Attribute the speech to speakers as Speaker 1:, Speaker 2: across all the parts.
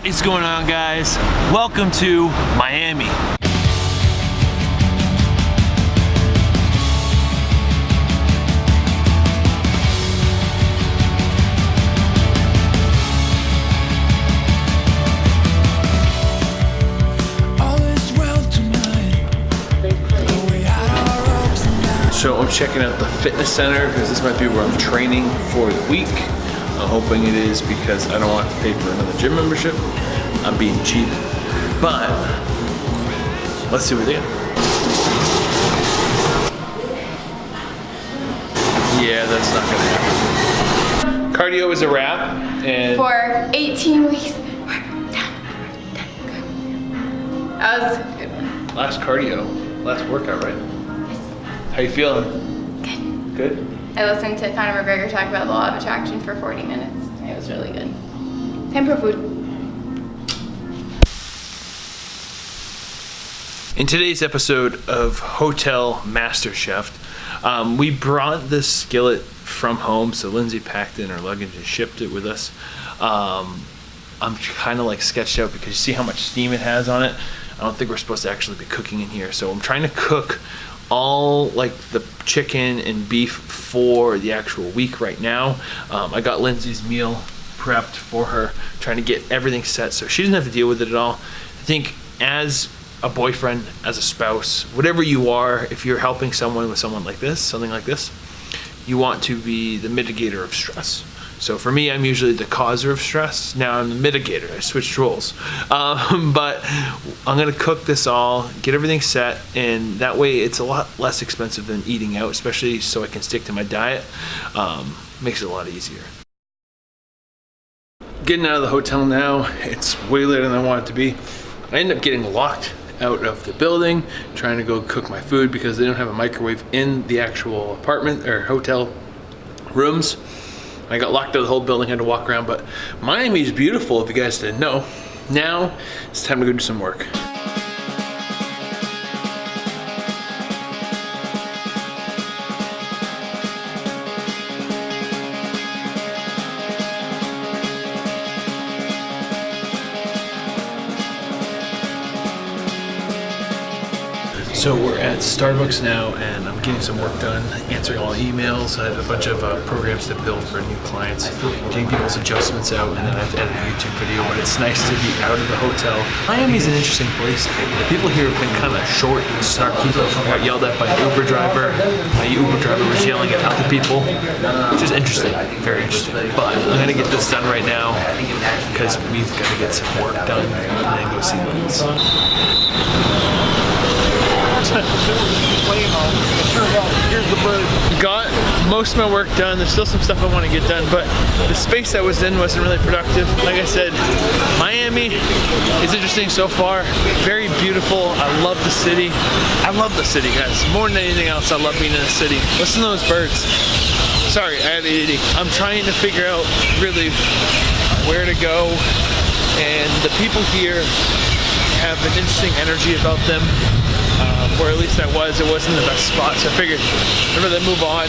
Speaker 1: What is going on, guys? Welcome to Miami. So I'm checking out the fitness center because this might be where I'm training for the week. I'm hoping it is because I don't want to pay for another gym membership. I'm being cheap, but let's see what they got. Yeah, that's not gonna happen. Cardio is a wrap, and
Speaker 2: for 18 weeks. That was good.
Speaker 1: Last cardio, last workout, right? How you feeling?
Speaker 2: Good.
Speaker 1: Good?
Speaker 2: I listened to Conor McGregor talk about the law of attraction for 40 minutes. It was really good. Time for food.
Speaker 1: In today's episode of Hotel MasterChef, we brought this skillet from home, so Lindsay packed in her luggage and shipped it with us. I'm kind of like sketched out because you see how much steam it has on it. I don't think we're supposed to actually be cooking in here, so I'm trying to cook all like the chicken and beef for the actual week right now. I got Lindsay's meal prepped for her, trying to get everything set so she doesn't have to deal with it at all. I think as a boyfriend, as a spouse, whatever you are, if you're helping someone with something like this, you want to be the mitigator of stress. So for me, I'm usually the causer of stress. Now I'm the mitigator. I switched roles. But I'm gonna cook this all, get everything set, and that way it's a lot less expensive than eating out, especially so I can stick to my diet. Makes it a lot easier. Getting out of the hotel now. It's way later than I want it to be. I ended up getting locked out of the building, trying to go cook my food because they don't have a microwave in the actual apartment or hotel rooms. I got locked out of the whole building, had to walk around, but Miami is beautiful if you guys didn't know. Now it's time to go do some work. So we're at Starbucks now, and I'm getting some work done, answering all emails. I have a bunch of programs to build for new clients, getting people's adjustments out, and then I have to edit a YouTube video, but it's nice to be out of the hotel. Miami's an interesting place. The people here have been kind of short and snarky. I got yelled at by an Uber driver. My Uber driver was yelling at other people, which is interesting, very interesting. But I'm gonna get this done right now because we've got to get some work done and then go see Liz. Got most of my work done. There's still some stuff I want to get done, but the space I was in wasn't really productive. Like I said, Miami is interesting so far. Very beautiful. I love the city. I love the city, guys. More than anything else, I love being in the city. Listen to those birds. Sorry, I had ADD. I'm trying to figure out really where to go, and the people here have an interesting energy about them. Or at least it wasn't the best spot, so I figured I'd rather move on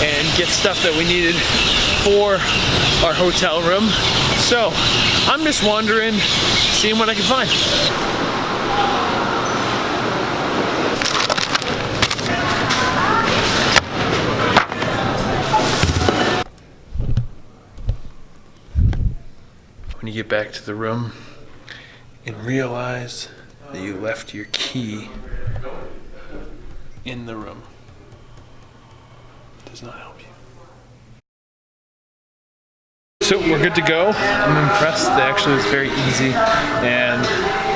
Speaker 1: and get stuff that we needed for our hotel room. So I'm just wandering, seeing what I can find. When you get back to the room and realize that you left your key in the room, does not help you. So we're good to go. I'm impressed. Actually, it was very easy, and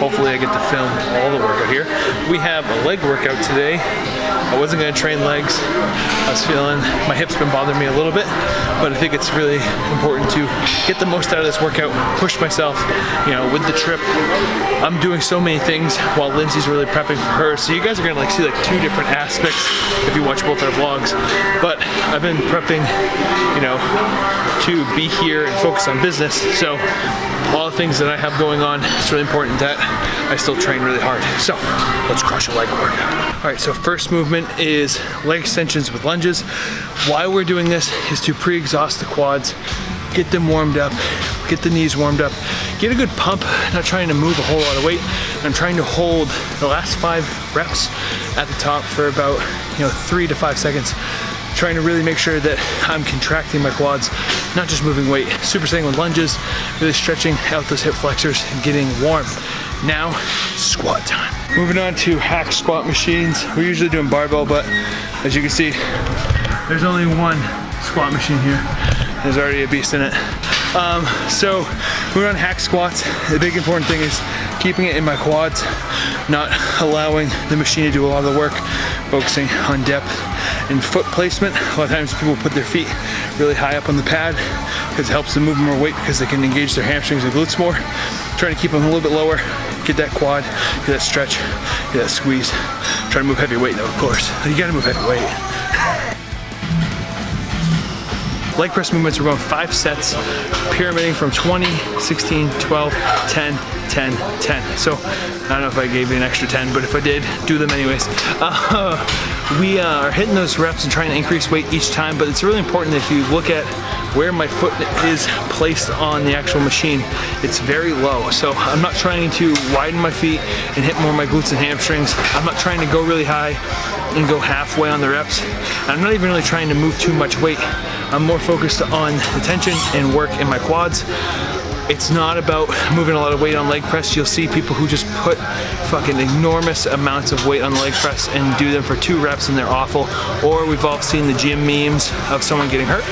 Speaker 1: hopefully I get to film all the workout here. We have a leg workout today. I wasn't going to train legs. I was feeling my hips been bothering me a little bit, but I think it's really important to get the most out of this workout, push myself. You know, with the trip, I'm doing so many things while Lindsay's really prepping for her. So you guys are gonna see two different aspects if you watch both our vlogs. But I've been prepping, to be here and focus on business. So all the things that I have going on, it's really important that I still train really hard. So let's crush a leg workout. All right, so first movement is leg extensions with lunges. Why we're doing this is to pre-exhaust the quads, get them warmed up, get the knees warmed up, get a good pump, not trying to move a whole lot of weight. I'm trying to hold the last 5 reps at the top for about 3 to 5 seconds. Trying to really make sure that I'm contracting my quads, not just moving weight. Supersetting with lunges, really stretching out those hip flexors and getting warm. Now, squat time. Moving on to hack squat machines. We're usually doing barbell, but as you can see, there's only one squat machine here. There's already a beast in it. So we're on hack squats. The big important thing is keeping it in my quads, not allowing the machine to do a lot of the work, focusing on depth and foot placement. A lot of times people put their feet really high up on the pad because it helps them move more weight because they can engage their hamstrings and glutes more. Trying to keep them a little bit lower, get that quad, get that stretch, get that squeeze. Try to move heavy weight though, of course. You gotta move heavy weight. Leg press movements, we're going 5 sets, pyramiding from 20, 16, 12, 10, 10, 10. So I don't know if I gave you an extra 10, but if I did, do them anyways. We are hitting those reps and trying to increase weight each time, but it's really important that if you look at where my foot is placed on the actual machine, it's very low. So I'm not trying to widen my feet and hit more of my glutes and hamstrings. I'm not trying to go really high and go halfway on the reps. I'm not even really trying to move too much weight. I'm more focused on the tension and work in my quads. It's not about moving a lot of weight on leg press. You'll see people who just put fucking enormous amounts of weight on the leg press and do them for 2 reps and they're awful. Or we've all seen the gym memes of someone getting hurt.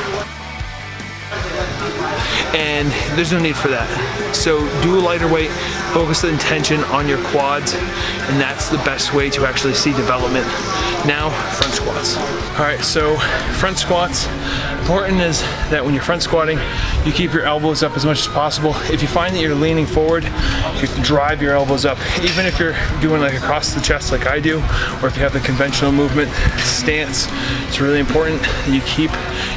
Speaker 1: And there's no need for that. So do a lighter weight, focus the intention on your quads, and that's the best way to actually see development. Now, front squats. All right, so front squats. Important is that when you're front squatting, you keep your elbows up as much as possible. If you find that you're leaning forward, you drive your elbows up. Even if you're doing like across the chest like I do, or if you have the conventional movement stance, it's really important that you keep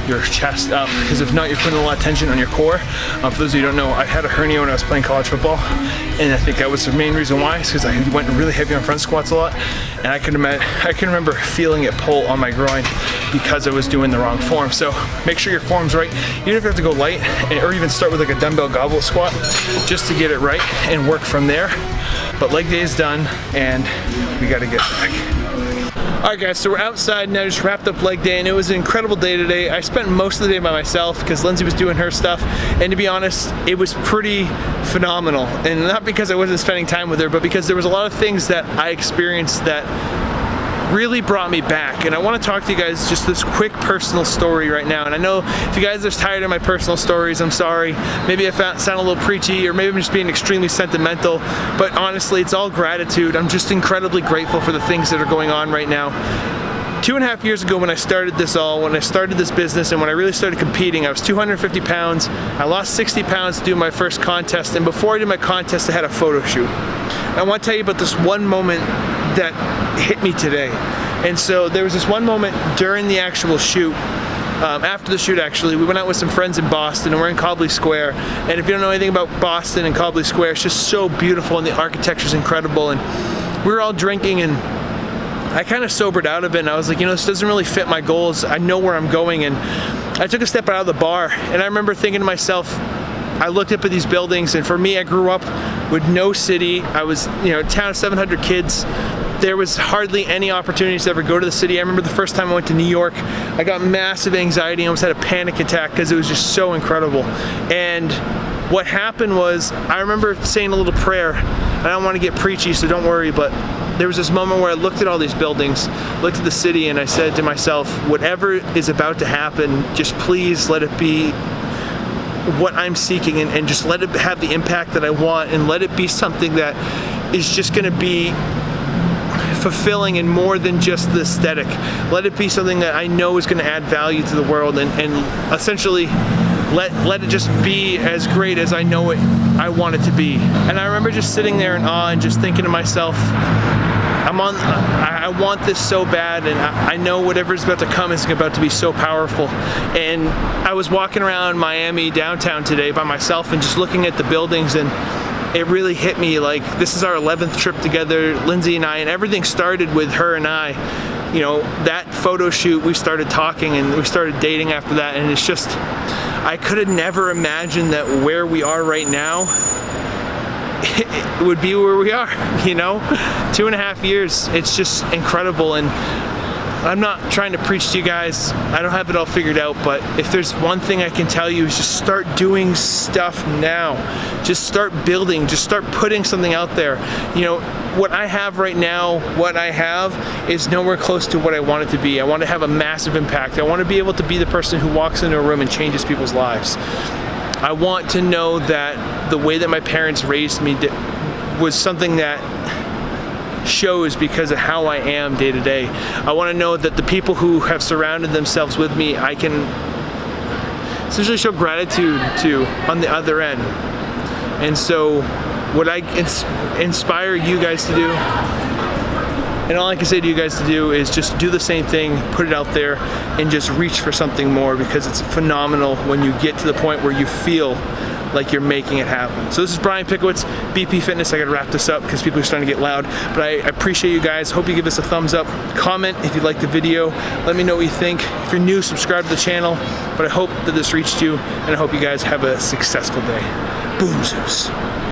Speaker 1: your chest up, because if not, you're putting a lot of tension on your core. For those of you who don't know, I had a hernia when I was playing college football, and I think that was the main reason why, is because I went really heavy on front squats a lot, and I can remember feeling it pull on my groin because I was doing the wrong form. So make sure your form's right. Even if you have to go light, or even start with like a dumbbell goblet squat, just to get it right and work from there. But leg day is done, and we gotta get back. Alright guys, so we're outside now, just wrapped up leg day, and it was an incredible day today. I spent most of the day by myself because Lindsay was doing her stuff, and to be honest, it was pretty phenomenal. And not because I wasn't spending time with her, but because there was a lot of things that I experienced that really brought me back. And I want to talk to you guys just this quick personal story right now. And I know if you guys are tired of my personal stories, I'm sorry. Maybe I sound a little preachy, or maybe I'm just being extremely sentimental, but honestly, it's all gratitude. I'm just incredibly grateful for the things that are going on right now. 2.5 years ago when I started this business, and when I really started competing, I was 250 pounds. I lost 60 pounds to do my first contest, and before I did my contest, I had a photo shoot. And I want to tell you about this one moment that hit me today. And so there was this one moment during the actual shoot, after the shoot actually, we went out with some friends in Boston, and we're in Cobley Square. And if you don't know anything about Boston and Cobley Square, it's just so beautiful, and the architecture's incredible. And we were all drinking, and I kind of sobered out of it, and I was like, this doesn't really fit my goals. I know where I'm going. And I took a step out of the bar, and I remember thinking to myself, I looked up at these buildings, and for me, I grew up with no city. I was, a town of 700 kids. There was hardly any opportunities to ever go to the city. I remember the first time I went to New York, I got massive anxiety. I almost had a panic attack because it was just so incredible. And what happened was, I remember saying a little prayer. I don't want to get preachy, so don't worry, but there was this moment where I looked at all these buildings, looked at the city, and I said to myself, whatever is about to happen, just please let it be what I'm seeking, and just let it have the impact that I want, and let it be something that is just going to be fulfilling and more than just the aesthetic. Let it be something that I know is going to add value to the world, and essentially let it just be as great as I know I want it to be. And I remember just sitting there in awe and just thinking to myself, I want this so bad, and I know whatever's about to come is about to be so powerful. And I was walking around Miami downtown today by myself and just looking at the buildings, and it really hit me like this is our 11th trip together, Lindsay and I, and everything started with her and I. That photo shoot, we started talking and we started dating after that, and it's just, I could have never imagined that where we are right now, it would be where we are, you know? 2.5 years, it's just incredible. And I'm not trying to preach to you guys, I don't have it all figured out, but if there's one thing I can tell you is just start doing stuff now. Just start building, just start putting something out there. You know, what I have right now, what I have is nowhere close to what I want it to be. I want to have a massive impact. I want to be able to be the person who walks into a room and changes people's lives. I want to know that the way that my parents raised me was something that shows because of how I am day to day. I want to know that the people who have surrounded themselves with me, I can essentially show gratitude to on the other end. And so what I inspire you guys to do, and all I can say to you guys to do, is just do the same thing, put it out there, and just reach for something more, because it's phenomenal when you get to the point where you feel like you're making it happen. So this is Brian Pickowitz, BP Fitness. I gotta wrap this up because people are starting to get loud, but I appreciate you guys. Hope you give us a thumbs up. Comment if you like the video. Let me know what you think. If you're new, subscribe to the channel, but I hope that this reached you, and I hope you guys have a successful day. Boom Zeus.